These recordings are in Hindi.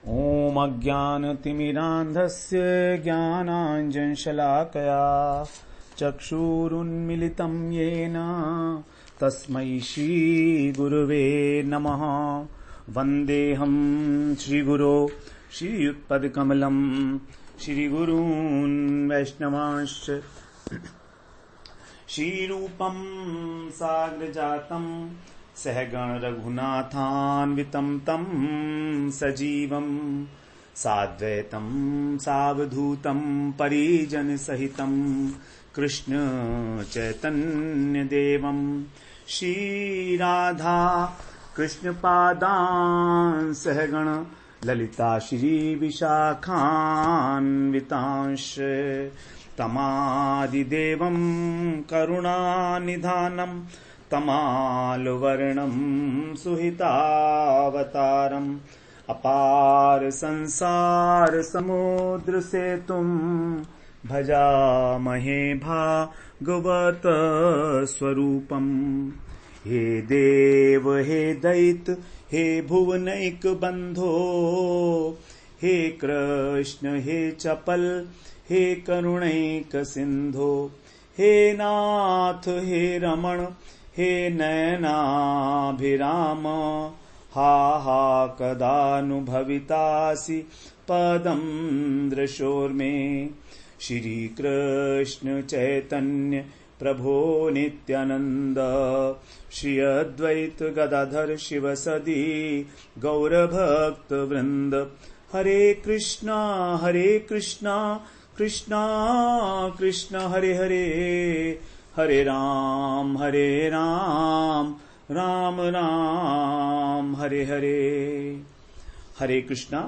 ॐ अज्ञानतिमिरान्धस्य ज्ञानाञ्जनशलाकया चक्षुरुन्मिलितं येन तस्मै श्रीगुरुवे नमः। वन्देऽहं श्रीगुरो श्रीयुत्पदकमलं श्रीगुरून् वैष्णवांश्च श्रीरूपं साग्रजातं सहगण रघुनाथान्वितं तं सजीवं साद्वैतं सावधूतं परिजन सहितं कृष्ण चैतन्य देवं श्री राधा कृष्ण पादान् सहगण ललिता श्री विशाखान्वितांश्च तमादिदेवं करुणानिधानं तमालवर्णं सुहितावतारम् अपार संसार समुद्र सेतुं भजामहे भागवत स्वरूपम्। हे देव हे दैत हे भुवनैक बंधो, हे कृष्ण हे चपल हे करुणैक सिंधो, हे नाथ हे रमण हे नयनाभिराम, हा हा कदानुभवितासि पदं दृशोर्मे। श्री कृष्ण चैतन्य प्रभो नित्यानंद, श्री अद्वैत गदाधर शिवसदि गौरभक्त वृंद। हरे कृष्णा कृष्णा कृष्णा हरे हरे, हरे राम राम राम हरे हरे। हरे कृष्णा।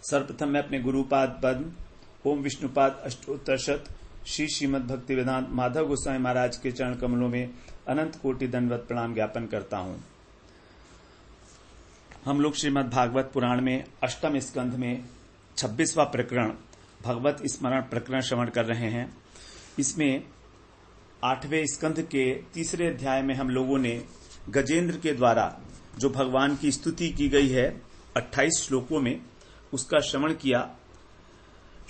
सर्वप्रथम मैं अपने गुरुपाद पद्म ओम विष्णुपाद अष्टोत्तरशत श्री श्रीमद् भक्ति वेदांत माधव गोस्वामी महाराज के चरण कमलों में अनंत कोटि दंडवत प्रणाम ज्ञापन करता हूं। हम लोग श्रीमद् भागवत पुराण में अष्टम स्कंध में 26वां प्रकरण भगवत स्मरण प्रकरण श्रवण कर रहे हैं। इसमें 8वें स्कंध के 3रे अध्याय में हम लोगों ने गजेंद्र के द्वारा जो भगवान की स्तुति की गई है 28 श्लोकों में, उसका श्रवण किया।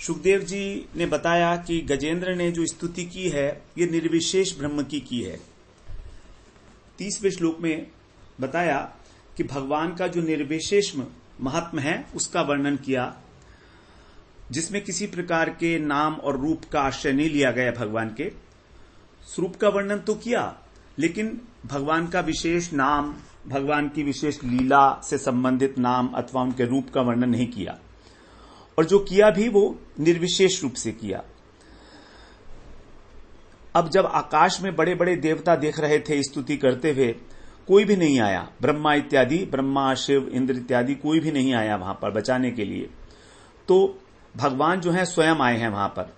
सुखदेव जी ने बताया कि गजेंद्र ने जो स्तुति की है ये निर्विशेष ब्रह्म की है। 30वें श्लोक में बताया कि भगवान का जो निर्विशेष महात्म है उसका वर्णन किया, जिसमें किसी प्रकार के नाम और रूप का आश्रय नहीं लिया गया। भगवान के स्वरूप का वर्णन तो किया, लेकिन भगवान का विशेष नाम, भगवान की विशेष लीला से संबंधित नाम अथवा उनके रूप का वर्णन नहीं किया, और जो किया भी वो निर्विशेष रूप से किया। अब जब आकाश में बड़े बड़े देवता देख रहे थे स्तुति करते हुए, कोई भी नहीं आया। ब्रह्मा इत्यादि, ब्रह्मा शिव इंद्र इत्यादि कोई भी नहीं आया वहां पर बचाने के लिए। तो भगवान जो है स्वयं आए हैं वहां पर।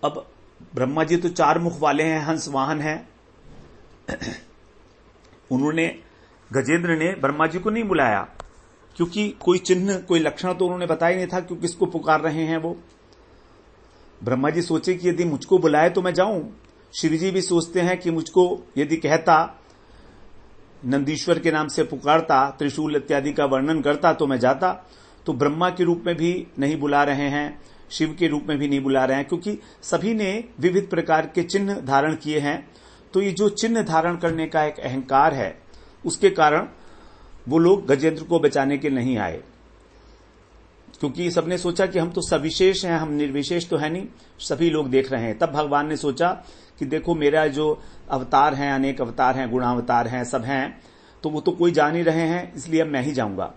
अब ब्रह्मा जी तो 4 मुख वाले हैं, हंस वाहन हैं। उन्होंने, गजेंद्र ने ब्रह्मा जी को नहीं बुलाया, क्योंकि कोई चिन्ह कोई लक्षण तो उन्होंने बताया नहीं था क्यों किसको पुकार रहे हैं वो। ब्रह्मा जी सोचे कि यदि मुझको बुलाए तो मैं जाऊं। शिव जी भी सोचते हैं कि मुझको यदि कहता, नंदीश्वर के नाम से पुकारता, त्रिशूल इत्यादि का वर्णन करता तो मैं जाता। तो ब्रह्मा के रूप में भी नहीं बुला रहे हैं, शिव के रूप में भी नहीं बुला रहे हैं, क्योंकि सभी ने विविध प्रकार के चिन्ह धारण किए हैं। तो ये जो चिन्ह धारण करने का एक अहंकार है, उसके कारण वो लोग गजेंद्र को बचाने के नहीं आए, क्योंकि सबने सोचा कि हम तो सविशेष हैं, हम निर्विशेष तो है नहीं, सभी लोग देख रहे हैं। तब भगवान ने सोचा कि देखो मेरा जो अवतार हैं, अनेक अवतार हैं, गुणावतार हैं, सब हैं, तो वो तो कोई जान ही रहे हैं, इसलिए अब मैं ही जाऊंगा।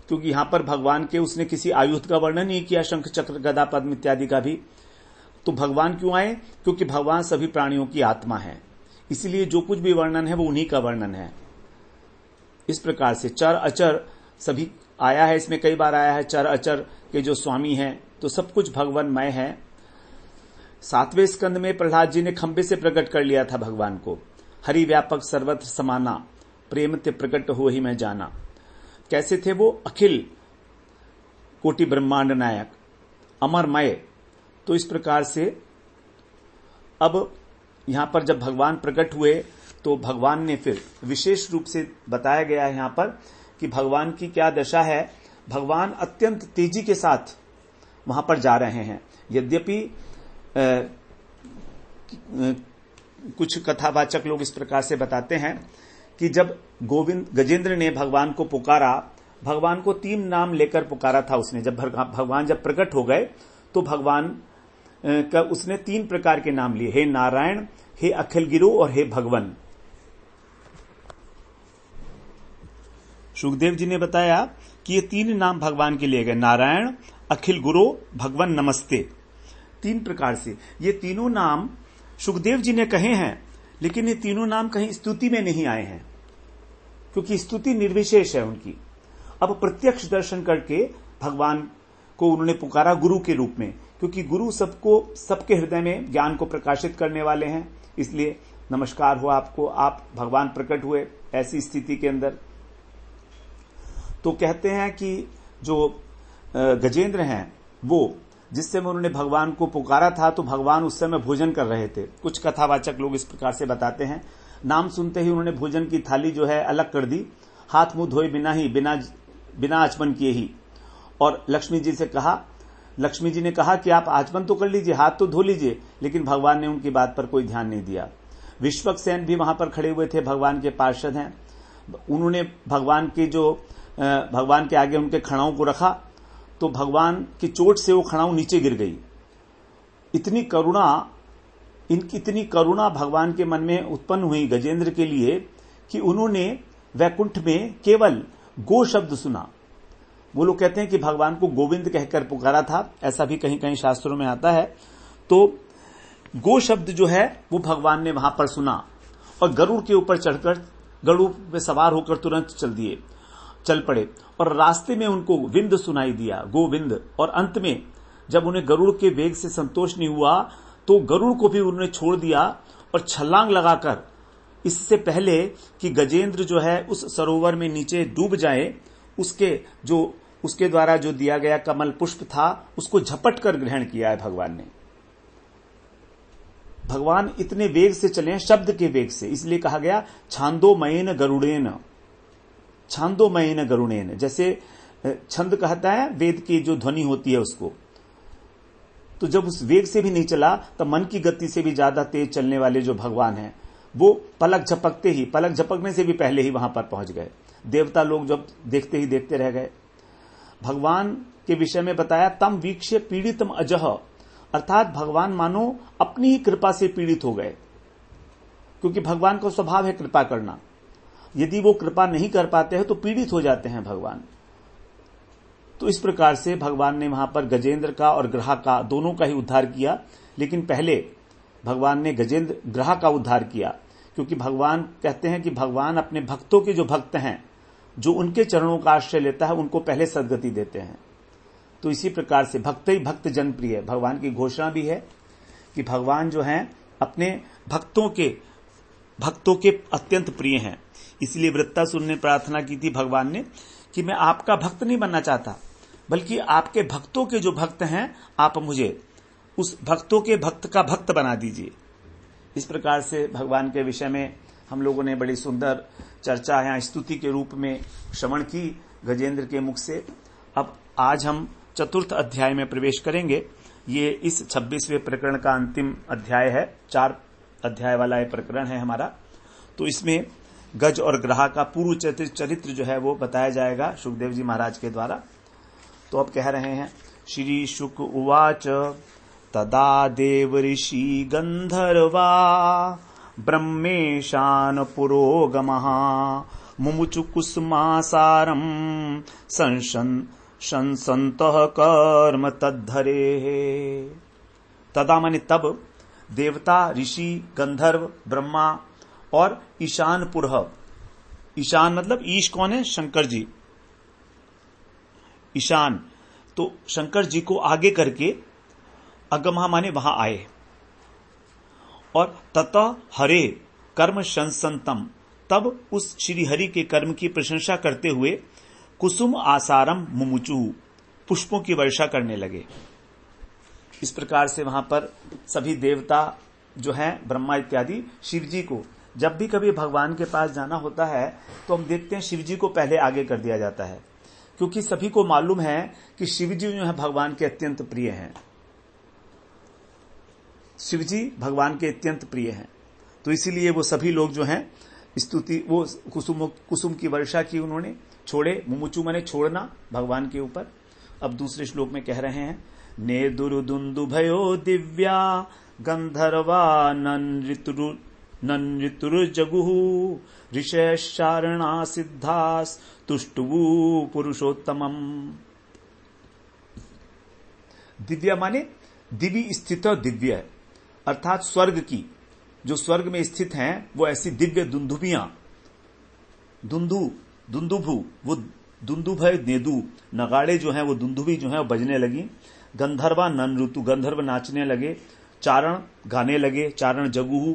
क्योंकि यहां पर भगवान के उसने किसी आयुध का वर्णन नहीं किया, शंख चक्र गदा पद्म इत्यादि का भी। तो भगवान क्यों आए? क्योंकि भगवान सभी प्राणियों की आत्मा है, इसलिए जो कुछ भी वर्णन है वो उन्हीं का वर्णन है। इस प्रकार से चर अचर सभी आया है, इसमें कई बार आया है चर अचर के जो स्वामी हैं, तो सब कुछ भगवानमय है। 7वें स्कंद में प्रहलाद जी ने खंबे से प्रकट कर लिया था भगवान को। हरि व्यापक सर्वत्र समाना, प्रेम ते प्रकट हो ही मैं जाना। कैसे थे वो? अखिल कोटि ब्रह्मांड नायक, अमरमय। तो इस प्रकार से अब यहां पर जब भगवान प्रकट हुए तो भगवान ने फिर विशेष रूप से बताया गया है यहां पर कि भगवान की क्या दशा है। भगवान अत्यंत तेजी के साथ वहां पर जा रहे हैं। यद्यपि कुछ कथावाचक लोग इस प्रकार से बताते हैं कि जब गजेंद्र ने भगवान को पुकारा, भगवान को 3 नाम लेकर पुकारा था उसने। जब भगवान जब प्रकट हो गए तो भगवान का उसने 3 प्रकार के नाम लिए, हे नारायण, हे अखिल गिरु और हे भगवन। सुखदेव जी ने बताया कि ये 3 नाम भगवान के लिए गए, नारायण, अखिल गुरु, भगवन नमस्ते। 3 प्रकार से ये तीनों नाम सुखदेव जी ने कहे हैं, लेकिन ये तीनों नाम कहीं स्तुति में नहीं आए हैं, क्योंकि स्तुति निर्विशेष है उनकी। अब प्रत्यक्ष दर्शन करके भगवान को उन्होंने पुकारा गुरु के रूप में, क्योंकि गुरु सबके हृदय में ज्ञान को प्रकाशित करने वाले हैं। इसलिए नमस्कार हो आपको, आप भगवान प्रकट हुए ऐसी स्थिति के अंदर। तो कहते हैं कि जो गजेंद्र हैं वो जिस समय उन्होंने भगवान को पुकारा था तो भगवान उस समय भोजन कर रहे थे। कुछ कथावाचक लोग इस प्रकार से बताते हैं, नाम सुनते ही उन्होंने भोजन की थाली जो है अलग कर दी, हाथ मुंह धोए बिना आचमन किए ही, और लक्ष्मी जी ने कहा कि आप आचमन तो कर लीजिए, हाथ तो धो लीजिए, लेकिन भगवान ने उनकी बात पर कोई ध्यान नहीं दिया। विश्वक्सेन भी वहां पर खड़े हुए थे, भगवान के पार्षद हैं। उन्होंने भगवान के आगे उनके खड़ाओं को रखा तो भगवान की चोट से वो खड़ाऊ नीचे गिर गई। इतनी करुणा भगवान के मन में उत्पन्न हुई गजेंद्र के लिए कि उन्होंने वैकुंठ में केवल गो शब्द सुना। वो लोग कहते हैं कि भगवान को गोविंद कहकर पुकारा था, ऐसा भी कहीं कहीं शास्त्रों में आता है। तो गो शब्द जो है वो भगवान ने वहां पर सुना और गरुड़ के ऊपर चढ़कर, गरुड़ में सवार होकर तुरंत चल पड़े, और रास्ते में उनको विंद सुनाई दिया, गोविंद। और अंत में जब उन्हें गरुड़ के वेग से संतोष नहीं हुआ तो गरुड़ को भी उन्होंने छोड़ दिया और छलांग लगाकर, इससे पहले कि गजेंद्र जो है उस सरोवर में नीचे डूब जाए, उसके द्वारा जो दिया गया कमल पुष्प था उसको झपट कर ग्रहण किया है भगवान ने। भगवान इतने वेग से चले हैं, शब्द के वेग से, इसलिए कहा गया छांदोमयेन गरुड़ेन। जैसे छंद कहता है वेद की जो ध्वनि होती है उसको, तो जब उस वेग से भी नहीं चला तब मन की गति से भी ज्यादा तेज चलने वाले जो भगवान हैं वो पलक झपकने से भी पहले ही वहां पर पहुंच गए। देवता लोग जब देखते ही देखते रह गए। भगवान के विषय में बताया, तम वीक्ष्य पीड़ितम अजह, अर्थात भगवान मानो अपनी ही कृपा से पीड़ित हो गए, क्योंकि भगवान का स्वभाव है कृपा करना। यदि वो कृपा नहीं कर पाते हैं तो पीड़ित हो जाते हैं भगवान। तो इस प्रकार से भगवान ने वहां पर गजेंद्र का और ग्रह का दोनों का ही उद्धार किया, लेकिन पहले भगवान ने ग्रह का उद्धार किया, क्योंकि भगवान कहते हैं कि भगवान अपने भक्तों के जो भक्त हैं, जो उनके चरणों का आश्रय लेता है, उनको पहले सद्गति देते हैं। तो इसी प्रकार से भक्त ही भक्त जन प्रिय, भगवान की घोषणा भी है कि भगवान जो हैं अपने भक्तों के अत्यंत प्रिय हैं। इसलिए वृत्तासुर ने प्रार्थना की थी भगवान ने कि मैं आपका भक्त नहीं बनना चाहता, बल्कि आपके भक्तों के जो भक्त हैं, आप मुझे उस भक्तों के भक्त का भक्त बना दीजिए। इस प्रकार से भगवान के विषय में हम लोगों ने बड़ी सुंदर चर्चा या स्तुति के रूप में श्रवण की गजेंद्र के मुख से। अब आज हम चतुर्थ अध्याय में प्रवेश करेंगे। ये इस 26वें प्रकरण का अंतिम अध्याय है, 4 अध्याय वाला ये प्रकरण है हमारा। तो इसमें गज और ग्रह का पूर्व चरित्र जो है वो बताया जाएगा सुखदेव जी महाराज के द्वारा। तो अब कह रहे हैं, श्री शुक उवाच तदा देव ऋषि गंधर्वा ब्रह्मेशान पुरोगमः मुमुचु कुसुमासारम संसन्तः कर्म तद्धरे। तदा माने तब देवता, ऋषि, गंधर्व, ब्रह्मा और ईशान पुरः, ईशान मतलब ईश कौन है? शंकर जी। ईशान तो शंकर जी को आगे करके अगमहा माने वहां आए, और ततः हरे कर्म संसंतम, तब उस श्री हरि के कर्म की प्रशंसा करते हुए कुसुम आसारम मुमुचु, पुष्पों की वर्षा करने लगे। इस प्रकार से वहां पर सभी देवता जो हैं, ब्रह्मा इत्यादि, शिव जी को जब भी कभी भगवान के पास जाना होता है तो हम देखते हैं शिव जी को पहले आगे कर दिया जाता है, क्योंकि सभी को मालूम है कि शिव जी जो है भगवान के अत्यंत प्रिय हैं। शिव जी भगवान के अत्यंत प्रिय हैं, तो इसीलिए वो सभी लोग जो हैं स्तुति, वो कुसुम की वर्षा की उन्होंने, छोड़े, मुमुचु माने छोड़ना भगवान के ऊपर। अब दूसरे श्लोक में कह रहे हैं, ने दुर्दुन्दुभयो दिव्या गंधर्वा नन्ऋतुर्जगुः ऋषयश्चारणा सिद्धास् तुष्टुवु पुरुषोत्तमम्। दिव्या माने दिव्य स्थित, दिव्य अर्थात स्वर्ग की, जो स्वर्ग में स्थित हैं वो ऐसी दिव्य दुंदुभियां, दुंदुभु, वो दुंदुभ है नेदु, नगाड़े जो हैं वो दुंदुभी जो हैं वो बजने लगी। गंधर्वा नन ऋतु, गंधर्व नाचने लगे, चारण गाने लगे, चारण जगुहु,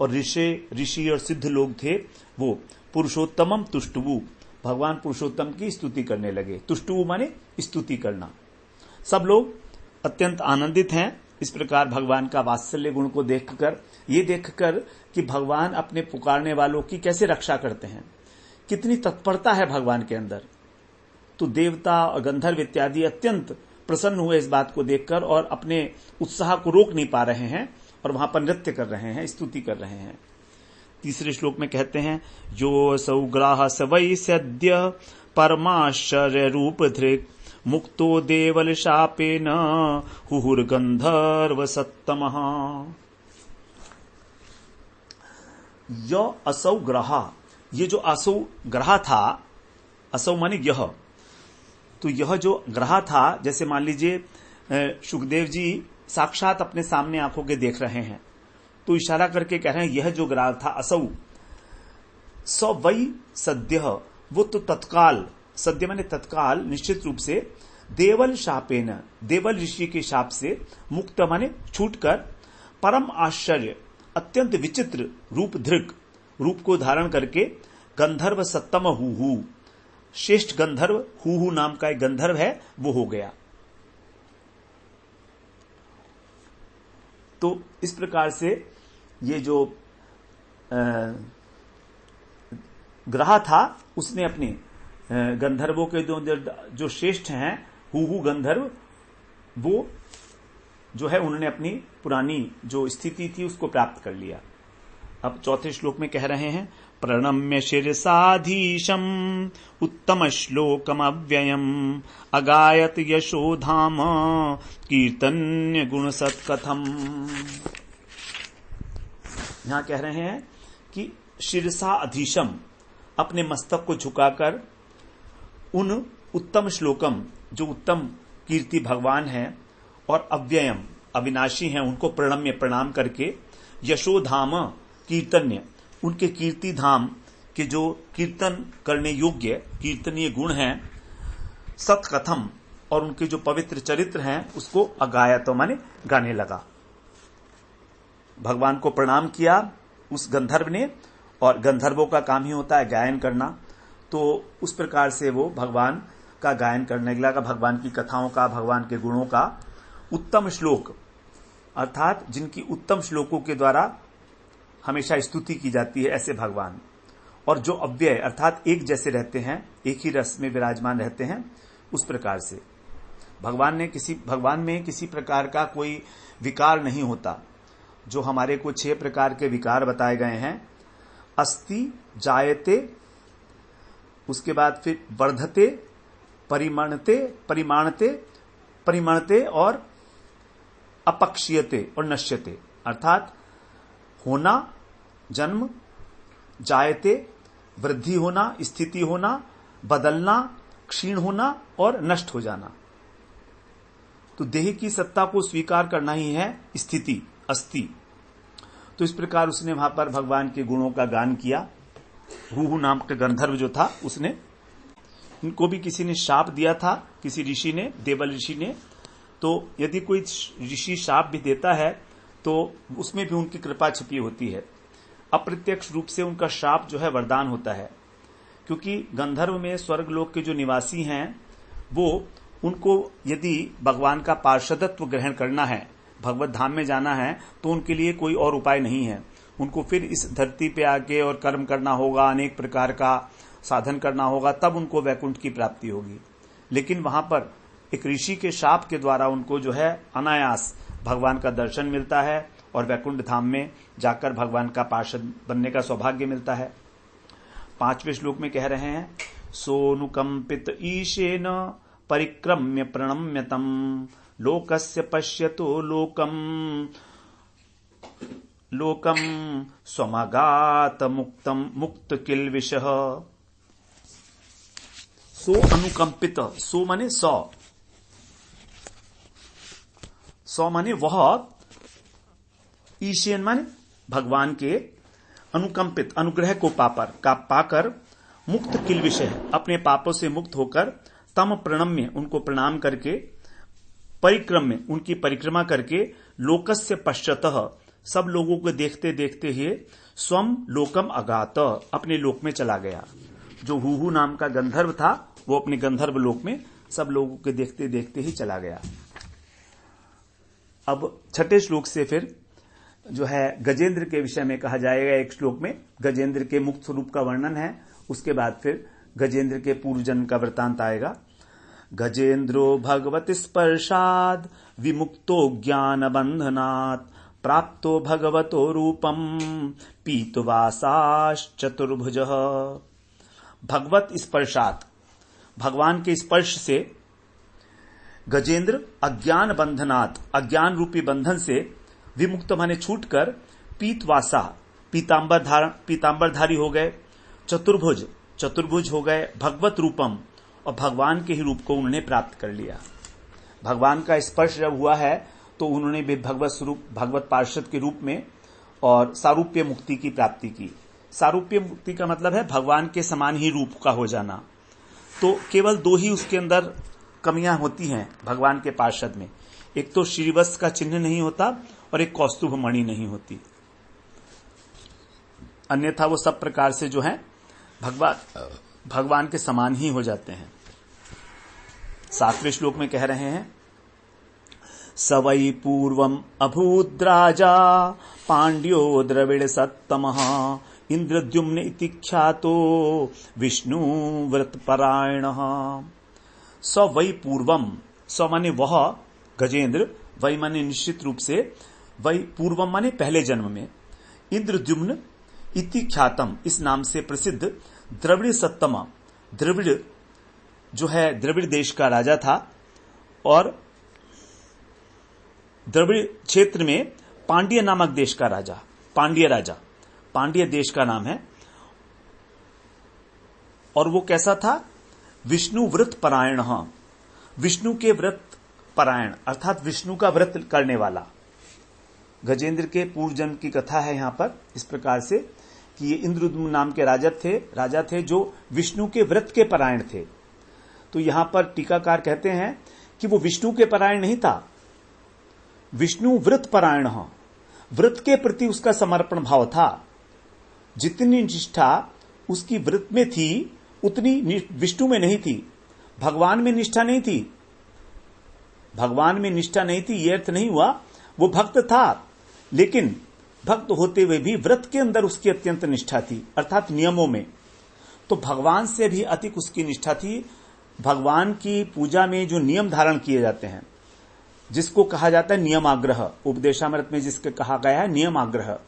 और ऋषि और सिद्ध लोग थे वो पुरुषोत्तमम तुष्टुवु, भगवान पुरुषोत्तम की स्तुति करने लगे। तुष्टुवु माने स्तुति करना। सब लोग अत्यंत आनंदित हैं इस प्रकार भगवान का वात्सल्य गुण को देखकर, ये देखकर कि भगवान अपने पुकारने वालों की कैसे रक्षा करते हैं, कितनी तत्परता है भगवान के अंदर। तो देवता और गंधर्व इत्यादि अत्यंत प्रसन्न हुए इस बात को देखकर और अपने उत्साह को रोक नहीं पा रहे हैं और वहां पर नृत्य कर रहे हैं, स्तुति कर रहे हैं। तीसरे श्लोक में कहते हैं, जो सौग्राह सवै सद्य परमाश्चर्य रूप धृक् मुक्तो देवल शापेन हुहुर्गंधर्व सत्तमः। यो असौ ग्रहा, ये जो असौ ग्रहा था, असौ माने यह, तो यह जो ग्रह था, जैसे मान लीजिए सुखदेव जी साक्षात अपने सामने आंखों के देख रहे हैं, तो इशारा करके कह रहे हैं यह जो ग्रह था असौ स वै सद्य, वो तो तत्काल, सद्य माने तत्काल, निश्चित रूप से देवल शापेन, देवल ऋषि के शाप से, मुक्त माने छूटकर, परम आश्चर्य अत्यंत विचित्र रूप धृक, रूप को धारण करके, गंधर्व सत्तम हुहु, श्रेष्ठ गंधर्व हुहु नाम का एक गंधर्व है वो हो गया। तो इस प्रकार से ये जो ग्रह था उसने अपने गंधर्वों के जो श्रेष्ठ हैं हुहु गंधर्व, वो जो है उन्होंने अपनी पुरानी जो स्थिति थी उसको प्राप्त कर लिया। अब चौथे श्लोक में कह रहे हैं, प्रणम्य शिरसाधीशम उत्तम श्लोकम अव्ययम अगायत यशोधाम कीर्तन्य गुण सत्कथम। यहां कह रहे हैं कि शिरसा अधीशम, अपने मस्तक को झुकाकर, उन उत्तम श्लोकम, जो उत्तम कीर्ति भगवान हैं, और अव्ययम अविनाशी हैं, उनको प्रणम्य प्रणाम करके, यशोधाम कीर्तन्य, उनके कीर्ति धाम के जो कीर्तन करने योग्य कीर्तनीय गुण हैं, सत्कथम, और उनके जो पवित्र चरित्र हैं उसको अगायत माने गाने लगा। भगवान को प्रणाम किया उस गंधर्व ने, और गंधर्वों का काम ही होता है गायन करना, तो उस प्रकार से वो भगवान का गायन करने लगा, भगवान की कथाओं का, भगवान के गुणों का। उत्तम श्लोक अर्थात जिनकी उत्तम श्लोकों के द्वारा हमेशा स्तुति की जाती है, ऐसे भगवान, और जो अव्यय अर्थात एक जैसे रहते हैं, एक ही रस में विराजमान रहते हैं, उस प्रकार से भगवान में किसी प्रकार का कोई विकार नहीं होता। जो हमारे को 6 प्रकार के विकार बताए गए हैं, अस्ति, जायते, उसके बाद फिर वर्धते, परिमाणते और अपक्षीयते और नश्यते, अर्थात होना, जन्म, जायते वृद्धि होना, स्थिति होना, बदलना, क्षीण होना और नष्ट हो जाना। तो देह की सत्ता को स्वीकार करना ही है स्थिति, अस्ति। तो इस प्रकार उसने वहां पर भगवान के गुणों का गान किया। हुहु नाम का गंधर्व जो था, उसने, इनको भी किसी ने शाप दिया था, किसी ऋषि ने, देवल ऋषि ने। तो यदि कोई ऋषि शाप भी देता है तो उसमें भी उनकी कृपा छिपी होती है। अप्रत्यक्ष रूप से उनका शाप जो है वरदान होता है, क्योंकि गंधर्व में स्वर्गलोक के जो निवासी हैं वो, उनको यदि भगवान का पार्षदत्व ग्रहण करना है, भगवत धाम में जाना है, तो उनके लिए कोई और उपाय नहीं है। उनको फिर इस धरती पे आके और कर्म करना होगा, अनेक प्रकार का साधन करना होगा, तब उनको वैकुंठ की प्राप्ति होगी। लेकिन वहां पर एक ऋषि के शाप के द्वारा उनको जो है अनायास भगवान का दर्शन मिलता है और वैकुंठ धाम में जाकर भगवान का पार्षद बनने का सौभाग्य मिलता है। 5वें श्लोक में कह रहे हैं, सोनुकंपित ईशेन परिक्रम्य प्रणम्यतम लोकस्य पश्यतो लोकम स्वमगात मुक्त किल्विषः। सो अनुकंपित, सो माने सौ माने वह, ईशेन माने भगवान के, अनुकंपित अनुग्रह को पाकर मुक्त किल्विष है, अपने पापों से मुक्त होकर, तम प्रणम्य उनको प्रणाम करके, परिक्रम्य उनकी परिक्रमा करके, लोकस्य पश्चातः सब लोगों को देखते देखते ही, स्वम लोकम अगात अपने लोक में चला गया। जो हुहु नाम का गंधर्व था वो अपने गंधर्व लोक में सब लोगों के देखते देखते ही चला गया। अब 6ठे श्लोक से फिर जो है गजेंद्र के विषय में कहा जाएगा। एक श्लोक में गजेंद्र के मुक्त स्वरूप का वर्णन है, उसके बाद फिर गजेंद्र के पूर्व जन्म का वृत्तांत आएगा। गजेंद्रो भगवत स्पर्शाद विमुक्तो ज्ञान बंधनात् प्राप्तो भगवतो रूपम पीतवासाश्चतुर्भुज। भगवत स्पर्शात, भगवान के स्पर्श से गजेंद्र अज्ञान बंधनात्, अज्ञान रूपी बंधन से विमुक्त माने छूटकर, पीतवासा पीतांबरधारी हो गए, चतुर्भुज हो गए, भगवत रूपम और भगवान के ही रूप को उन्होंने प्राप्त कर लिया। भगवान का स्पर्श जब हुआ है तो उन्होंने भी भगवत स्वरूप, भगवत पार्षद के रूप में और सारूप्य मुक्ति की प्राप्ति की। सारूप्य मुक्ति का मतलब है भगवान के समान ही रूप का हो जाना। तो केवल 2 ही उसके अंदर कमियां होती हैं भगवान के पार्षद में, एक तो श्रीवत्स का चिन्ह नहीं होता और एक कौस्तुभ मणि नहीं होती, अन्यथा वो सब प्रकार से जो है भगवान के समान ही हो जाते हैं। 7वें श्लोक में कह रहे हैं, सवै पूर्वम अभूद्राजा पांड्यो द्रविड़ सत्तमः इंद्रद्युम्न इति ख्यातो विष्णु व्रतपरायणः। स वै पूर्वम, स माने वह गजेंद्र, वै माने निश्चित रूप से, वै पूर्वम माने पहले जन्म में, इंद्रद्युम्न इति ख्यातम इस नाम से प्रसिद्ध, द्रविड़ सत्तम, द्रविड़ जो है द्रविड़ देश का राजा था और द्रविड़ क्षेत्र में पांड्य नामक देश का राजा, पांड्य राजा, पांड्य देश का नाम है। और वो कैसा था, विष्णु व्रत परायण, विष्णु के व्रत परायण अर्थात विष्णु का व्रत करने वाला। गजेंद्र के पूर्व जन्म की कथा है यहां पर इस प्रकार से कि ये इंद्रद्युम्न नाम के राजा थे जो विष्णु के व्रत के परायण थे। तो यहां पर टीकाकार कहते हैं कि वो विष्णु के परायण नहीं था, विष्णु व्रत परायण, व्रत के प्रति उसका समर्पण भाव था। जितनी निष्ठा उसकी व्रत में थी उतनी विष्णु में नहीं थी, भगवान में निष्ठा नहीं थी। भगवान में निष्ठा नहीं थी यह अर्थ नहीं हुआ, वो भक्त था लेकिन भक्त होते हुए भी व्रत के अंदर उसकी अत्यंत निष्ठा थी अर्थात नियमों में। तो भगवान से भी अधिक उसकी निष्ठा थी। भगवान की पूजा में जो नियम धारण किए जाते हैं जिसको कहा जाता है नियमाग्रह, उपदेशामृत में जिसके कहा गया है नियमाग्रह।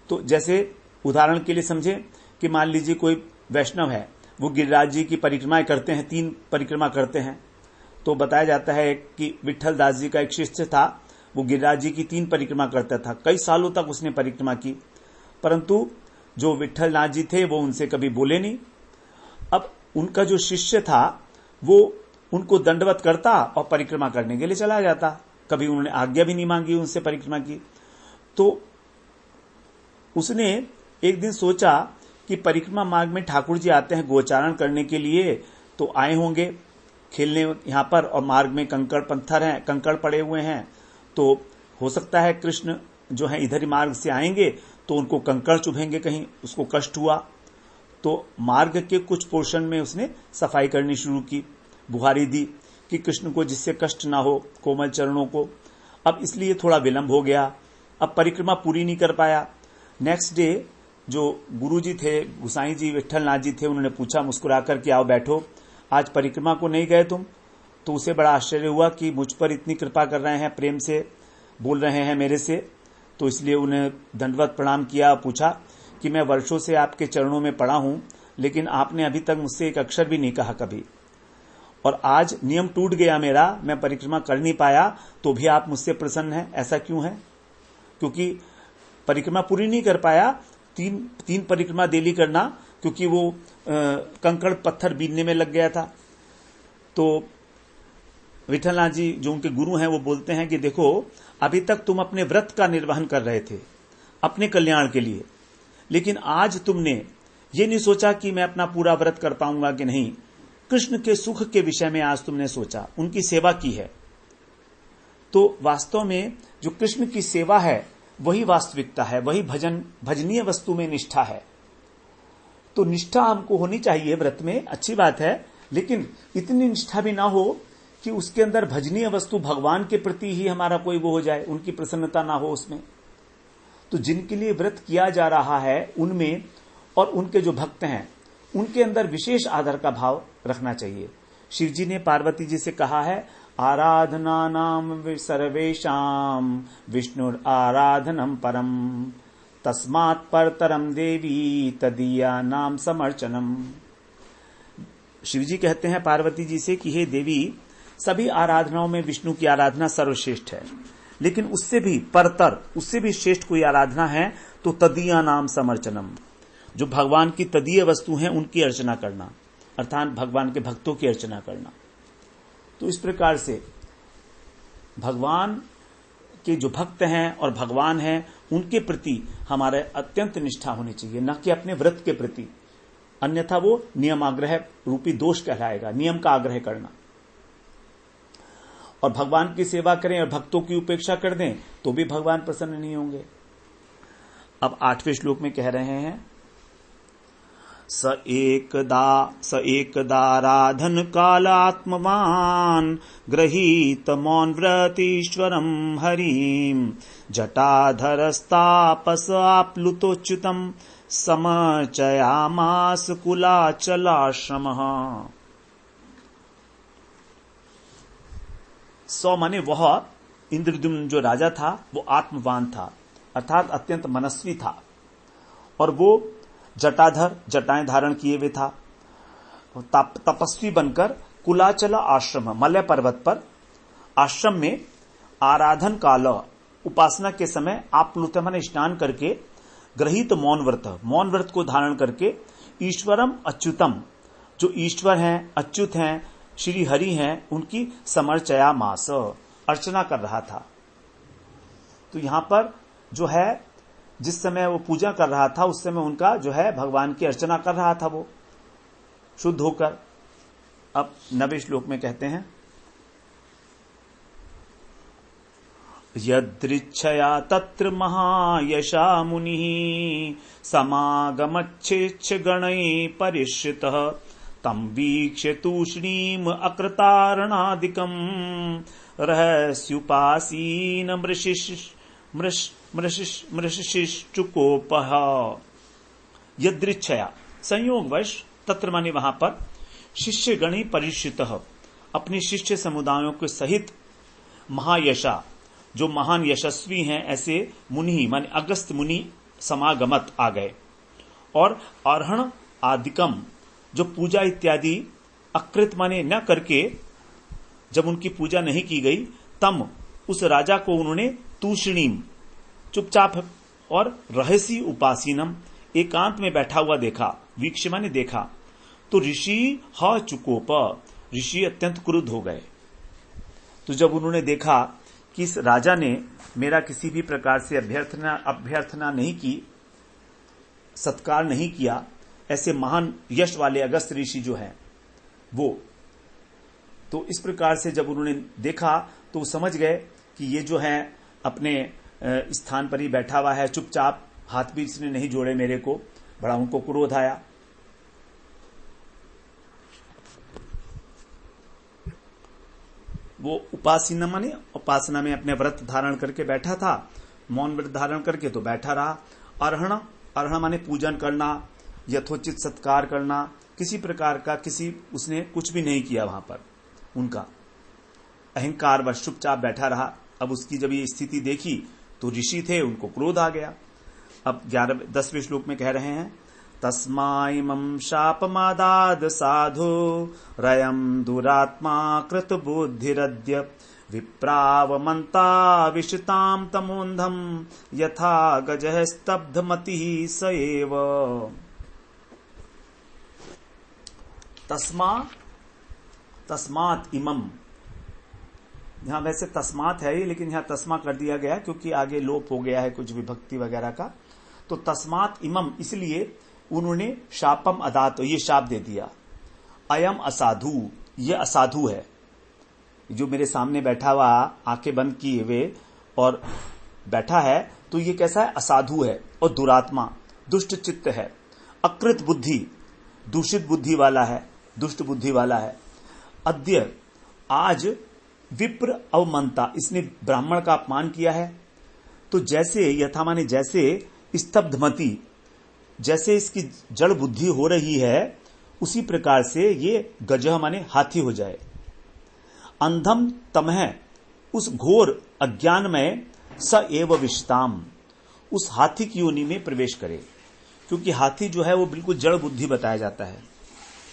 तो जैसे उदाहरण के लिए समझे कि मान लीजिए कोई वैष्णव है, वो गिरिराज जी की परिक्रमाएं करते हैं, 3 परिक्रमा करते हैं। तो बताया जाता है कि विट्ठल दास जी का एक शिष्य था, वो गिरिराज जी की 3 परिक्रमा करता था, कई सालों तक उसने परिक्रमा की, परंतु जो विट्ठल नाथ जी थे वो उनसे कभी बोले नहीं। अब उनका जो शिष्य था वो उनको दंडवत करता और परिक्रमा करने के लिए चला जाता, कभी उन्होंने आज्ञा भी नहीं मांगी उनसे परिक्रमा की। तो उसने एक दिन सोचा कि परिक्रमा मार्ग में ठाकुर जी आते हैं गोचारण करने के लिए, तो आए होंगे खेलने यहां पर, और मार्ग में कंकड़ पत्थर हैं, कंकड़ पड़े हुए हैं, तो हो सकता है कृष्ण जो है इधर ही मार्ग से आएंगे तो उनको कंकड़ चुभेंगे, कहीं उसको कष्ट हुआ। तो मार्ग के कुछ पोर्शन में उसने सफाई करनी शुरू की, बुहारी दी कि कृष्ण को जिससे कष्ट ना हो, कोमल चरणों को। अब इसलिए थोड़ा विलंब हो गया, अब परिक्रमा पूरी नहीं कर पाया। नेक्स्ट डे जो गुरुजी थे, गुसाई जी, विट्ठलनाथ जी थे, उन्होंने पूछा मुस्कुराकर कि आओ बैठो, आज परिक्रमा को नहीं गए तुम? तो उसे बड़ा आश्चर्य हुआ कि मुझ पर इतनी कृपा कर रहे हैं, प्रेम से बोल रहे हैं मेरे से। तो इसलिए उन्हें दंडवत प्रणाम किया, पूछा कि मैं वर्षों से आपके चरणों में पड़ा हूं, लेकिन आपने अभी तक मुझसे एक अक्षर भी नहीं कहा कभी, और आज नियम टूट गया मेरा, मैं परिक्रमा कर नहीं पाया, तो भी आप मुझसे प्रसन्न हैं, ऐसा क्यों है? क्योंकि परिक्रमा पूरी नहीं कर पाया, तीन परिक्रमा डेली करना, क्योंकि वो कंकड़ पत्थर बीनने में लग गया था। तो विट्ठलनाथ जी जो उनके गुरु हैं वो बोलते हैं कि देखो, अभी तक तुम अपने व्रत का निर्वहन कर रहे थे अपने कल्याण के लिए, लेकिन आज तुमने ये नहीं सोचा कि मैं अपना पूरा व्रत कर पाऊंगा कि नहीं। कृष्ण के सुख के विषय में आज तुमने सोचा, उनकी सेवा की है। तो वास्तव में जो कृष्ण की सेवा है वही वास्तविकता है, वही भजनीय वस्तु में निष्ठा है। तो निष्ठा हमको होनी चाहिए व्रत में, अच्छी बात है, लेकिन इतनी निष्ठा भी ना हो कि उसके अंदर भजनीय वस्तु भगवान के प्रति ही हमारा कोई वो हो जाए, उनकी प्रसन्नता ना हो उसमें। तो जिनके लिए व्रत किया जा रहा है उनमें और उनके जो भक्त हैं उनके अंदर विशेष आदर का भाव रखना चाहिए। शिव जी ने पार्वती जी से कहा है, आराधना नाम सर्वेशाम विष्णुर आराधनम परम तस्मात् परतरम देवी तदीया नाम समर्चनम। शिवजी कहते हैं पार्वती जी से कि हे देवी, सभी आराधनाओं में विष्णु की आराधना सर्वश्रेष्ठ है, लेकिन उससे भी परतर, उससे भी श्रेष्ठ कोई आराधना है तो तदीया नाम समर्चनम, जो भगवान की तदीय वस्तु हैं उनकी अर्चना करना, अर्थात भगवान के भक्तों की अर्चना करना। तो इस प्रकार से भगवान के जो भक्त हैं और भगवान हैं उनके प्रति हमारे अत्यंत निष्ठा होनी चाहिए, न कि अपने व्रत के प्रति, अन्यथा वो नियमाग्रह रूपी दोष कहलाएगा, नियम का आग्रह करना। और भगवान की सेवा करें और भक्तों की उपेक्षा कर दें तो भी भगवान प्रसन्न नहीं होंगे। अब 8वें श्लोक में कह रहे हैं, स एकदा राधन कालात्मवान गृहीत मौन व्रतीश्वरम हरिम जटाधरस्तापस आप्लुतोच्युतम समर्चयामास कुलाचलाश्रमः। सौ माने वह इंद्रद्युम्न जो राजा था वो आत्मवान था, अर्थात अत्यंत मनस्वी था, और वो जटाधर, जटाएं धारण किए हुए था, तपस्वी बनकर कुलाचला आश्रम, मलय पर्वत पर आश्रम में आराधन काल, उपासना के समय आप्लुत माने स्नान करके, ग्रहित मौन व्रत को धारण करके, ईश्वरम अच्युतम, जो ईश्वर हैं, अच्युत हैं, श्री हरि हैं, उनकी समर्चया मास, अर्चना कर रहा था। तो यहां पर जो है, जिस समय वो पूजा कर रहा था उस समय उनका जो है भगवान की अर्चना कर रहा था वो शुद्ध होकर। अब 9वें श्लोक में कहते हैं, यदृच्छया तत्र महायशा मुनिः समागमच्छेच्छ गणैः परिश्रितः तम वीक्ष्य तूष्णीम अकृतारणादिकम् रहस्युपासीन मृषिश्चुकोपः। यदृच्छया, संयोगवश, तत्र माने वहां पर, शिष्य गणी परिश्रितः, अपने शिष्य समुदायों के सहित, महायशा, जो महान यशस्वी हैं ऐसे, मुनि माने अगस्त मुनि, समागमत आ गए, और अर्हण आदिकम, जो पूजा इत्यादि अकृत माने न करके, जब उनकी पूजा नहीं की गई, तम, उस राजा को उन्होंने तूषणीम, चुपचाप और रहस्य उपासीनम, एकांत में बैठा हुआ देखा, वीक्ष्य माने देखा, तो ऋषि ह चुकोप, ऋषि अत्यंत क्रुद्ध हो गए। तो जब उन्होंने देखा कि इस राजा ने मेरा किसी भी प्रकार से अभ्यर्थना नहीं की, सत्कार नहीं किया, ऐसे महान यश वाले अगस्त ऋषि जो हैं वो, तो इस प्रकार से जब उन्होंने देखा तो वो समझ गए कि ये जो है अपने स्थान पर ही बैठा हुआ है, चुपचाप, हाथ भी इसने नहीं जोड़े मेरे को, बड़ा उनको क्रोध आया। वो उपासना माने उपासना में अपने व्रत धारण करके बैठा था, मौन व्रत धारण करके तो बैठा रहा। अर्हण माने पूजन करना, यथोचित सत्कार करना, किसी प्रकार का उसने कुछ भी नहीं किया वहां पर। उनका अहंकार वश चुपचाप बैठा रहा। अब उसकी जब ये स्थिति देखी तो ऋषि थे, उनको क्रोध आ गया। अब 10वें श्लोक में कह रहे हैं, तस्माइमं शापमादाद साधु रयं दुरात्मा कृत बुद्धिरद्य विप्रावमन्ता विशितां तमोन्धम यथा गजः स्तब्धमतिः स एव। तस्मात् इमम, यहां वैसे तस्मात है ही, लेकिन यहां तस्मा कर दिया गया क्योंकि आगे लोप हो गया है कुछ विभक्ति वगैरह का। तो तस्मात इमम, इसलिए उन्होंने शापम अदात, ये शाप दे दिया। अयम असाधु, ये असाधु है। जो मेरे सामने बैठा हुआ आंखें बंद किए हुए और बैठा है, तो ये कैसा है? असाधु है और दुरात्मा, दुष्ट चित्त है, अकृत बुद्धि, दूषित बुद्धि वाला है, दुष्ट बुद्धि वाला है। अद्य, आज विप्र अवमंता, इसने ब्राह्मण का अपमान किया है। तो जैसे यथा माने जैसे स्तब्धमति, जैसे इसकी जड़ बुद्धि हो रही है, उसी प्रकार से ये गजह माने हाथी हो जाए। अंधम तमह, उस घोर अज्ञान में स एव विशताम, उस हाथी की योनि में प्रवेश करे। क्योंकि हाथी जो है वो बिल्कुल जड़ बुद्धि बताया जाता है।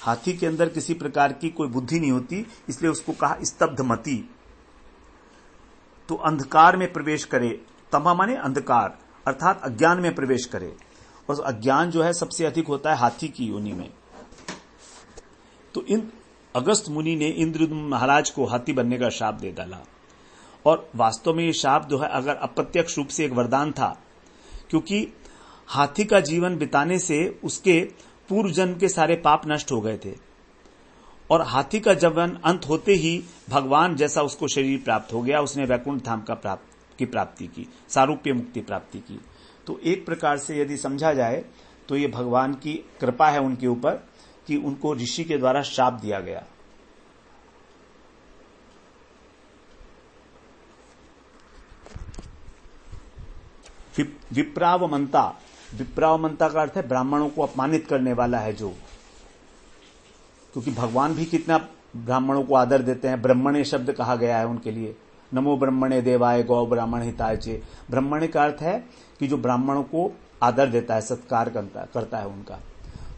हाथी के अंदर किसी प्रकार की कोई बुद्धि नहीं होती, इसलिए उसको कहा स्तब्धमति। तो अंधकार में प्रवेश करे, तमा माने अंधकार, अर्थात अज्ञान में प्रवेश करे। और अज्ञान जो है सबसे अधिक होता है हाथी की योनि में। तो अगस्त मुनि ने इंद्रद्युम्न महाराज को हाथी बनने का शाप दे डाला। और वास्तव में ये शाप जो है अगर अप्रत्यक्ष रूप से एक वरदान था, क्योंकि हाथी का जीवन बिताने से उसके पूर्व जन्म के सारे पाप नष्ट हो गए थे। और हाथी का जीवन अंत होते ही भगवान जैसा उसको शरीर प्राप्त हो गया, उसने वैकुंठ धाम की प्राप्ति की, सारूप्य मुक्ति प्राप्ति की। तो एक प्रकार से यदि समझा जाए तो ये भगवान की कृपा है उनके ऊपर कि उनको ऋषि के द्वारा शाप दिया गया। विप्रावमंता, विप्रावमंता का अर्थ है ब्राह्मणों को अपमानित करने वाला है जो, क्योंकि भगवान भी कितना ब्राह्मणों को आदर देते हैं। ब्रह्मणे शब्द कहा गया है उनके लिए, नमो ब्रह्मणे देवाय गौ ब्राह्मण हिताय चे। ब्रह्मणे का अर्थ है कि जो ब्राह्मणों को आदर देता है, सत्कार करता है उनका।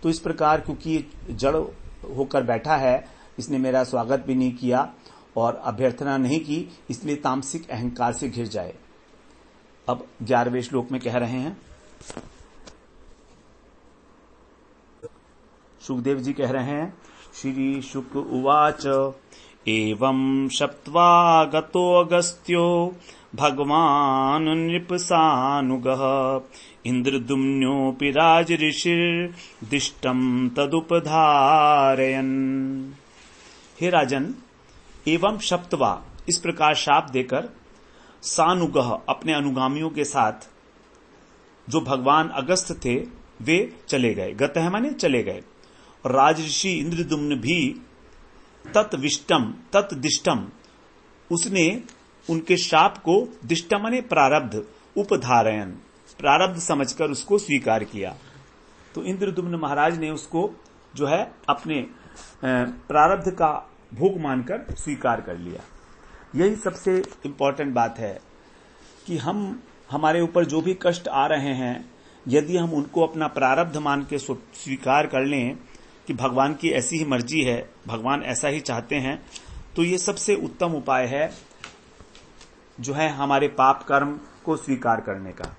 तो इस प्रकार क्योंकि जड़ होकर बैठा है, इसने मेरा स्वागत भी नहीं किया और अभ्यर्थना नहीं की, इसलिए तामसिक अहंकार से घिर जाए। अब 11वें श्लोक में कह रहे हैं, सुखदेव जी कह रहे हैं, श्री शुक उवाच एवं शप्त्वा गतो अगस्त्यो भगवान् नृपसानुगः इंद्रद्युम्नोऽपि राजऋषिर्दिष्टं तदुपधारयन्। हे राजन, एवं शप्त्वा, इस प्रकार शाप देकर, सानुगः, अपने अनुगामियों के साथ जो भगवान अगस्त थे वे चले गए। गतः माने चले गए। और राजऋषि इंद्रद्युम्न भी तत्दिष्टम, उसने उनके शाप को, दिष्टम माने प्रारब्ध, उपधारयन, प्रारब्ध समझकर उसको स्वीकार किया। तो इंद्रद्युम्न महाराज ने उसको जो है अपने प्रारब्ध का भोग मानकर स्वीकार कर लिया। यही सबसे इंपॉर्टेंट बात है कि हमारे ऊपर जो भी कष्ट आ रहे हैं, यदि हम उनको अपना प्रारब्ध मान के स्वीकार कर लें कि भगवान की ऐसी ही मर्जी है, भगवान ऐसा ही चाहते हैं, तो ये सबसे उत्तम उपाय है जो है हमारे पाप कर्म को स्वीकार करने का।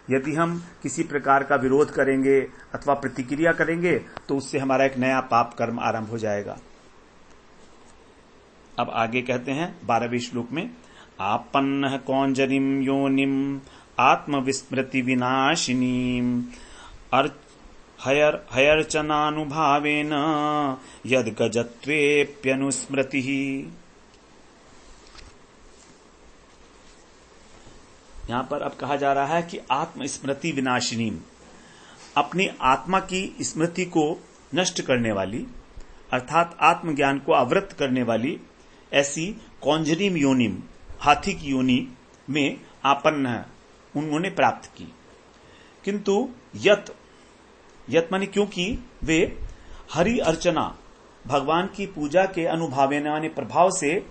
यदि हम किसी प्रकार का विरोध करेंगे अथवा प्रतिक्रिया करेंगे तो उससे हमारा एक नया पाप कर्म आरंभ हो जाएगा। अब आगे कहते हैं 12वें श्लोक में, आपन्नः कौंजरिम योनिम आत्मविस्मृति विनाशिनीम हयर्चनानुभावेन यद्गजत्वेप्यनुस्मृतिः। यहां पर अब कहा जा रहा है कि आत्मस्मृति विनाशिनी, अपनी आत्मा की स्मृति को नष्ट करने वाली, अर्थात आत्मज्ञान को अवृत करने वाली ऐसी कौंजरीम योनिम, हाथी की योनि में आपन्न, उन्होंने प्राप्त की। किंतु यत माने क्योंकि वे हरि अर्चना भगवान की पूजा के अनुभावेन यानी प्रभाव से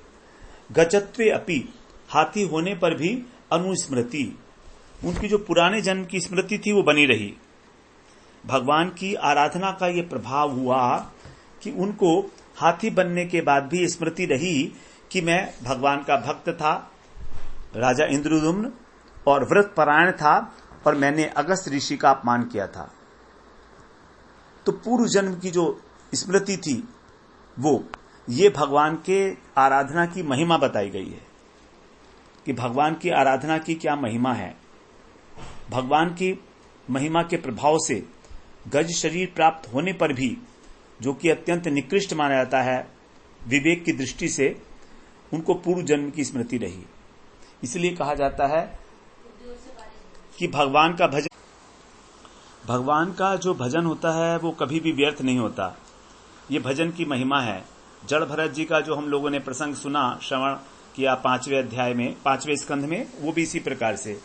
गजत्वे अपि हाथी होने पर भी अनुस्मृति, उनकी जो पुराने जन्म की स्मृति थी वो बनी रही। भगवान की आराधना का ये प्रभाव हुआ कि उनको हाथी बनने के बाद भी स्मृति रही कि मैं भगवान का भक्त था, राजा इंद्रद्युम्न, और व्रत परायण था, और मैंने अगस्त ऋषि का अपमान किया था। तो पूर्व जन्म की जो स्मृति थी वो ये भगवान के आराधना की महिमा बताई गई है कि भगवान की आराधना की क्या महिमा है। भगवान की महिमा के प्रभाव से गज शरीर प्राप्त होने पर भी, जो कि अत्यंत निकृष्ट माना जाता है विवेक की दृष्टि से, उनको पूर्व जन्म की स्मृति रही। इसलिए कहा जाता है कि भगवान का जो भजन होता है वो कभी भी व्यर्थ नहीं होता। ये भजन की महिमा है। जड़ भरत जी का जो हम लोगों ने प्रसंग सुना, श्रवण किया 5वें अध्याय में, 5वें स्कंध में, वो भी इसी प्रकार से,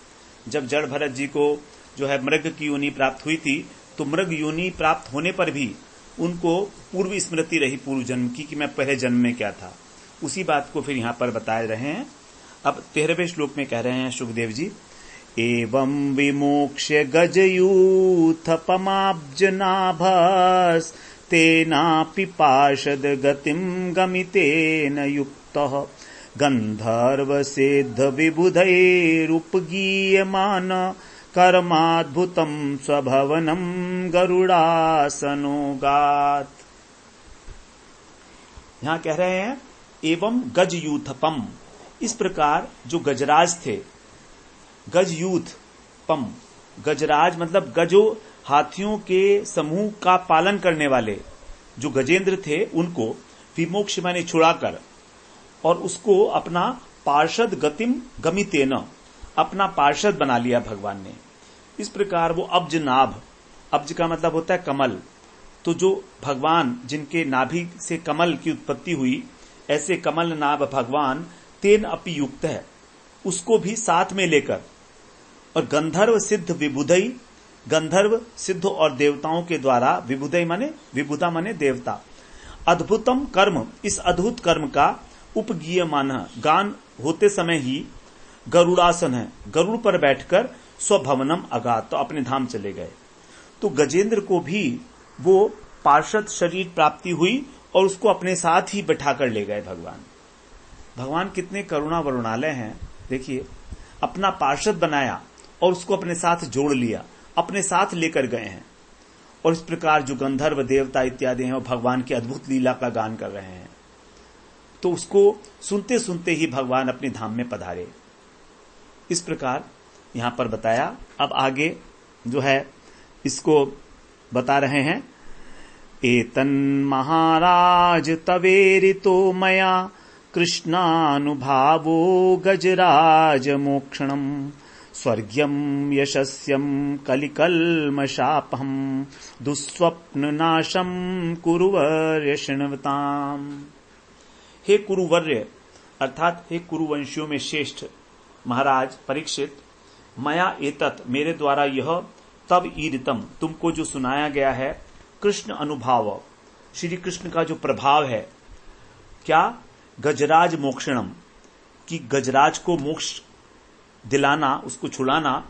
जब जड़ भरत जी को जो है मृग की योनि प्राप्त हुई थी, तो मृग योनि प्राप्त होने पर भी उनको पूर्व स्मृति रही पूर्व जन्म की कि मैं पहले जन्म में क्या था। उसी बात को फिर यहां पर बताए रहे हैं। अब 13वें श्लोक में कह रहे हैं सुखदेव जी, एवं विमोक्ष्य गजयूथपमाब्जनाभस् तेनापि पार्षद गतिम गमितेन युक्तः गंधर्व सिद्ध विबुधैरुपगीयमान कर्माद्भुतम स्वभवनम गरुड़ासनोगात। यहां कह रहे हैं एवं गजयूथपम, इस प्रकार जो गजराज थे, गजयूथ पम, गजराज मतलब गजो, हाथियों के समूह का पालन करने वाले जो गजेंद्र थे, उनको विमोक्ष माने छुड़ाकर और उसको अपना पार्षद गतिम गमितेन, अपना पार्षद बना लिया भगवान ने। इस प्रकार वो अब्ज नाभ, अब्ज का मतलब होता है कमल, तो जो भगवान जिनके नाभि से कमल की उत्पत्ति हुई, ऐसे कमल नाभ भगवान तेन अपि युक्त है, उसको भी साथ में लेकर, और गंधर्व सिद्ध विबुधई, गंधर्व सिद्ध और देवताओं के द्वारा, विबुधई माने विबुधा माने देवता, अद्भुतम कर्म, इस अद्भुत कर्म का उपगीयमान, गान होते समय ही गरुड़ासन है, गरुड़ पर बैठकर स्वभवनम अगात, तो अपने धाम चले गए। तो गजेंद्र को भी वो पार्षद शरीर प्राप्ति हुई और उसको अपने साथ ही बैठाकर ले गए भगवान। भगवान कितने करुणा वरुणालय हैं, देखिए, अपना पार्षद बनाया और उसको अपने साथ जोड़ लिया, अपने साथ लेकर गए हैं। और इस प्रकार जो गंधर्व देवता इत्यादि हैं वो भगवान की अद्भुत लीला का गान कर रहे हैं। तो उसको सुनते सुनते ही भगवान अपने धाम में पधारे। इस प्रकार यहां पर बताया। अब आगे जो है इसको बता रहे हैं, एतन महाराज तवेरितो मया कृष्णानुभावो गजराज मोक्षणम स्वर्ग्यम यशस्यम कलिकल्मषापहम दुस्वप्न नाशम कुरुवर्य शृण्वताम। हे कुरुवर्य, अर्थात हे कुरुवंशियों में श्रेष्ठ महाराज परीक्षित, मया एतत्, मेरे द्वारा यह, तब ईरितम, तुमको जो सुनाया गया है, कृष्ण अनुभाव, श्री कृष्ण का जो प्रभाव है, क्या, गजराज मोक्षणम, कि गजराज को मोक्ष दिलाना, उसको छुड़ाना,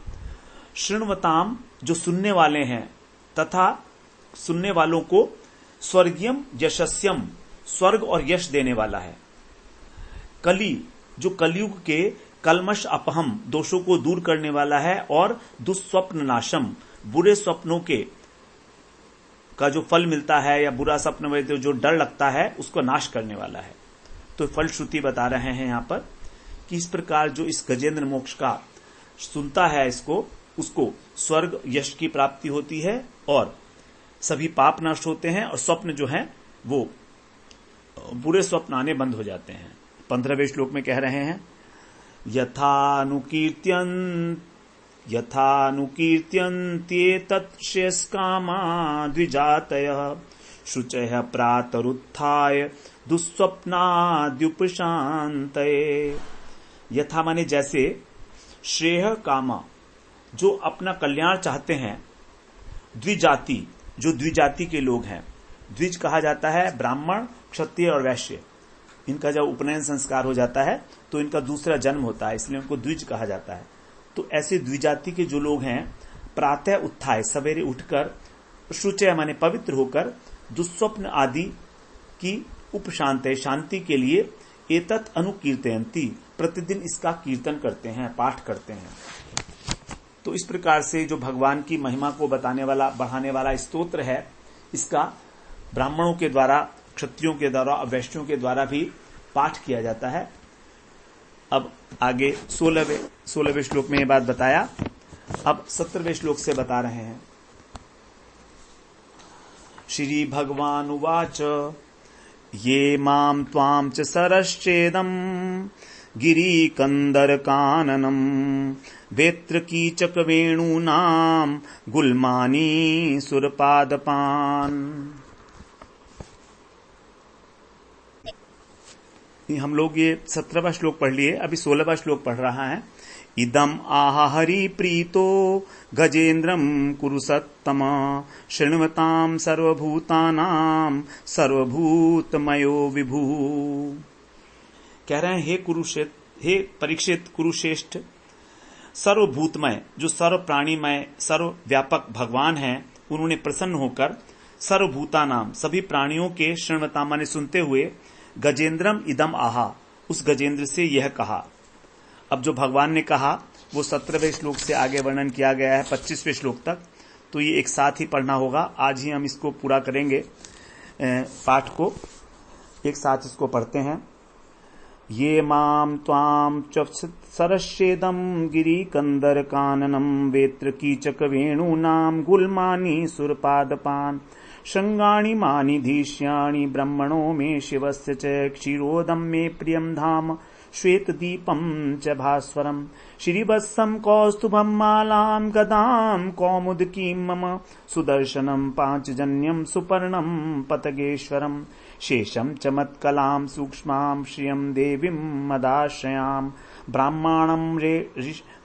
शृण्वताम, जो सुनने वाले हैं, तथा सुनने वालों को स्वर्गीयम यशस्यम, स्वर्ग और यश देने वाला है। कली, जो कलयुग के कलमश अपहम, दोषों को दूर करने वाला है, और दुस्वप्न नाशम, बुरे स्वप्नों के का जो फल मिलता है या बुरा स्वप्न में जो डर लगता है उसको नाश करने वाला है। तो फलश्रुति बता रहे हैं यहां पर कि इस प्रकार जो इस गजेंद्र मोक्ष का सुनता है, इसको, उसको स्वर्ग यश की प्राप्ति होती है और सभी पाप नष्ट होते हैं और स्वप्न जो है वो बुरे स्वप्न आने बंद हो जाते हैं। 15वें श्लोक में कह रहे हैं, यथानुकीर्त्यन्त्येतत् श्रेयस्कामा द्विजातयः शुचयः प्रातरुत्थाय दुःस्वप्नाद्युपशान्तये। यथा माने जैसे, श्रेय कामा, जो अपना कल्याण चाहते हैं, द्विजाति, जो द्विजाति के लोग हैं, द्विज कहा जाता है ब्राह्मण, क्षत्रिय और वैश्य, इनका जब उपनयन संस्कार हो जाता है तो इनका दूसरा जन्म होता है, इसलिए उनको द्विज कहा जाता है। तो ऐसे द्विजाति के जो लोग हैं, प्रातः उत्थाय, सवेरे उठकर, शुचय माने पवित्र होकर, दुस्वप्न आदि की उपशांति, शांति के लिए एतत् अनुकीर्तयन्ति, प्रतिदिन इसका कीर्तन करते हैं, पाठ करते हैं। तो इस प्रकार से जो भगवान की महिमा को बताने वाला, बढ़ाने वाला स्तोत्र है, इसका ब्राह्मणों के द्वारा, क्षत्रियों के द्वारा, वैश्यों के द्वारा भी पाठ किया जाता है। अब आगे 16वें श्लोक में ये बात बताया, अब 17वें श्लोक से बता रहे हैं। श्री भगवान उवाच ये माम त्वाम च सरश्चेदम गिरीकंदर काननम वेत्र कीचक वेणूनाम गुल्मानी सुरपादपान। हम लोग ये 17वां श्लोक पढ़ लिए, अभी 16वां श्लोक पढ़ रहा है। इदम आह हरि प्रीतो गजेन्द्रम कुरुसत्तम शृण्वताम सर्वभूतानाम सर्वभूतमयो विभु। कह रहे हैं, हे परीक्षित कुरुश्रेष्ठ, सर्वभूतमय, जो सर्व प्राणीमय, सर्वव्यापक भगवान हैं, उन्होंने प्रसन्न होकर सर्वभूतानाम, सभी प्राणियों के, शृण्वता माने सुनते हुए, गजेन्द्रम इदम आहा, उस गजेंद्र से यह कहा। अब जो भगवान ने कहा वो 17वें श्लोक से आगे वर्णन किया गया है 25वें श्लोक तक, तो ये एक साथ ही पढ़ना होगा। आज ही हम इसको पूरा करेंगे, पाठ को एक साथ इसको पढ़ते हैं। ये माम त्वाम च सरश्चेदम गिरीकंदर काननम वेत्र कीचक वेणूनाम गुल्मानी सुरपादपान शृंगाणि मानि धीष्याणि ब्रह्मणो मे शिवस्य च क्षीरोदम मे प्रियम धाम श्वेत दीपम च भास्वरम श्रीवत्सम कौस्तुभम मालाम गदाम कौमुदकीं मम सुदर्शनम पांचजन्यम सुपर्णम पतगेश्वरम शेषम च मत्कलां सूक्ष्मां श्रियं देवीं मदाश्रयां ब्राह्मणं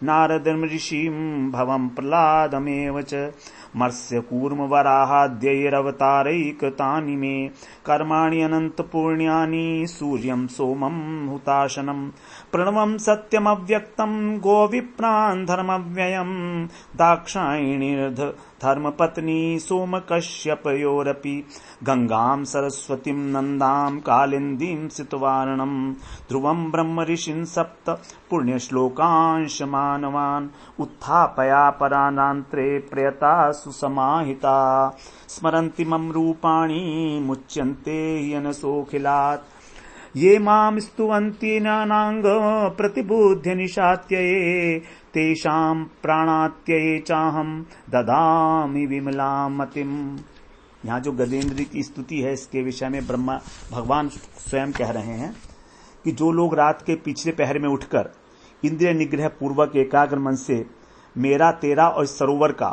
नारदं ऋषिं भवं प्रह्लादमेव च मत्स्य कूर्म वराहाद्यैरवतारैकतानि मे कर्माणि अनंत पुण्यानि सूर्यं सोमं हुताशनं प्रणवं सत्यमव्यक्तं गोविप्रान् धर्मव्ययं दाक्षायिणीर्ध धर्मपत्नी सोमकश्यपयोरपि गंगां सरस्वतीं नन्दां कालिन्दीं सितवारणं ध्रुवं ब्रह्म ऋषीन् सप्त पुण्यश्लोकांश मानवान् उत्थापया परानान्त्रे प्रयता सुसमाहिता स्मरन्ति मम रूपाणि मुच्यन्ते यनसोऽखिलात् ये मां स्तुवन्ति नानांग प्रतिबुध्य निशात्यये तेषां प्राणात्यये चाहम ददामि विमलां मतिम्। यहाँ जो गजेंद्र की स्तुति है, इसके विषय में ब्रह्मा भगवान स्वयं कह रहे हैं कि जो लोग रात के पिछले पहर में उठकर इंद्रिय निग्रह पूर्वक एकाग्र मन से मेरा, तेरा और सरोवर का,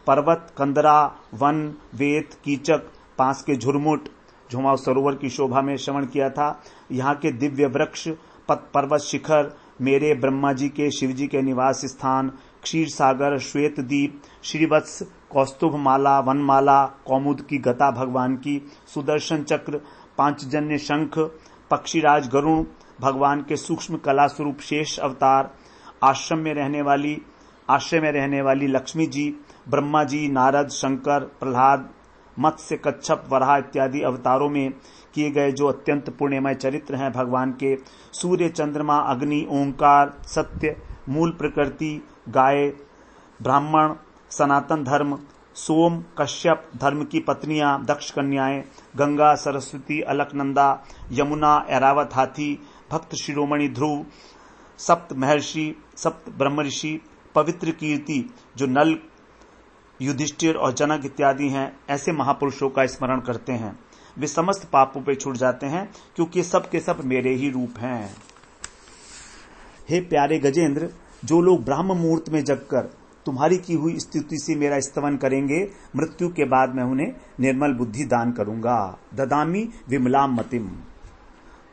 पर्वत, कंदरा, वन, वेत, कीचक, पास के झुरमुट, जो हमारे सरोवर की शोभा में श्रवण किया था, यहाँ के दिव्य वृक्ष, पर्वत शिखर, मेरे ब्रह्मा जी के, शिव जी के निवास स्थान, क्षीर सागर, श्वेत दीप, श्रीवत्स, कौस्तुभ माला, वनमाला, कौमुद की गदा भगवान की, सुदर्शन चक्र, पांचजन्य शंख, पक्षीराज गरुण, भगवान के सूक्ष्म कला स्वरूप शेष अवतार, आश्रम में रहने वाली लक्ष्मी जी, ब्रह्मा जी, नारद, शंकर, प्रह्लाद, मत्स्य, कच्छप, वराह इत्यादि अवतारों में किए गए जो अत्यंत पुण्यमय चरित्र हैं भगवान के, सूर्य, चंद्रमा, अग्नि, ओंकार, सत्य, मूल प्रकृति, गाय, ब्राह्मण, सनातन धर्म, सोम, कश्यप, धर्म की पत्नियां, दक्ष कन्याएं, गंगा, सरस्वती, अलकनंदा, यमुना, ऐरावत हाथी, भक्त शिरोमणि ध्रुव, सप्त महर्षि, सप्त ब्रह्म ऋषि, पवित्र कीर्ति जो नल, युधिष्ठिर और जनक इत्यादि हैं, ऐसे महापुरुषों का स्मरण करते हैं, वे समस्त पापों पे छूट जाते हैं, क्योंकि सब के सब मेरे ही रूप हैं। हे प्यारे गजेंद्र, जो लोग ब्राह्म मुहूर्त में जगकर तुम्हारी की हुई स्तुति से मेरा स्तवन करेंगे, मृत्यु के बाद मैं उन्हें निर्मल बुद्धि दान करूंगा। ददामी विमलाम मतिम।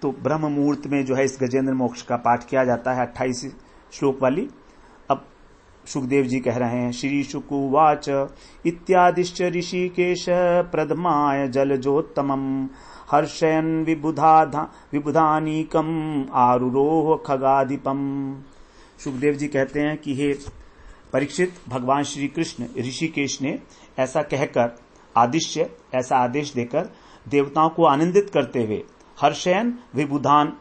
तो ब्रह्म मुहूर्त में जो है इस गजेंद्र मोक्ष का पाठ किया जाता है, 28 श्लोक वाली। अब सुखदेव जी कह रहे हैं, श्री शुकुवाच इत्यादिश्च ऋषिकेश प्रदमाय जलजोत्तमम् हर्षयन् विबुधानीकम् आरुरोह खगाधिपम्। सुखदेव जी कहते हैं कि हे परीक्षित, भगवान श्री कृष्ण ऋषिकेश ने ऐसा कहकर आदिश्य, ऐसा आदेश देकर देवताओं को आनंदित करते हुए, हर्षयन विबुधान,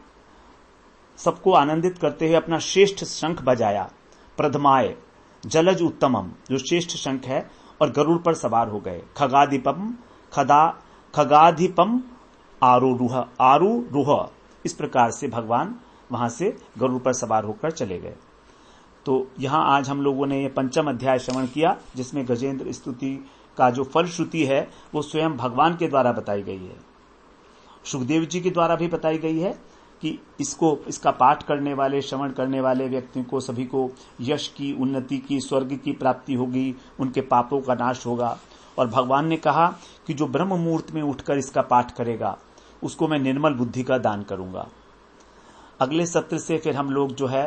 सबको आनंदित करते हुए अपना श्रेष्ठ शंख बजाया, प्रथमाय जलज उत्तमम, जो श्रेष्ठ शंख है, और गरुड़ पर सवार हो गए, खगाधिपम आरुरुह, इस प्रकार से भगवान वहां से गरुड़ पर सवार होकर चले गए। तो यहां आज हम लोगों ने यह पंचम अध्याय श्रवण किया, जिसमें गजेंद्र स्तुति का जो फलश्रुति है वो स्वयं भगवान के द्वारा बताई गई है, सुखदेव जी के द्वारा भी बताई गई है कि इसका पाठ करने वाले, श्रवण करने वाले व्यक्ति को, सभी को यश की, उन्नति की, स्वर्ग की प्राप्ति होगी, उनके पापों का नाश होगा। और भगवान ने कहा कि जो ब्रह्म मुहूर्त में उठकर इसका पाठ करेगा उसको मैं निर्मल बुद्धि का दान करूंगा। अगले सत्र से फिर हम लोग जो है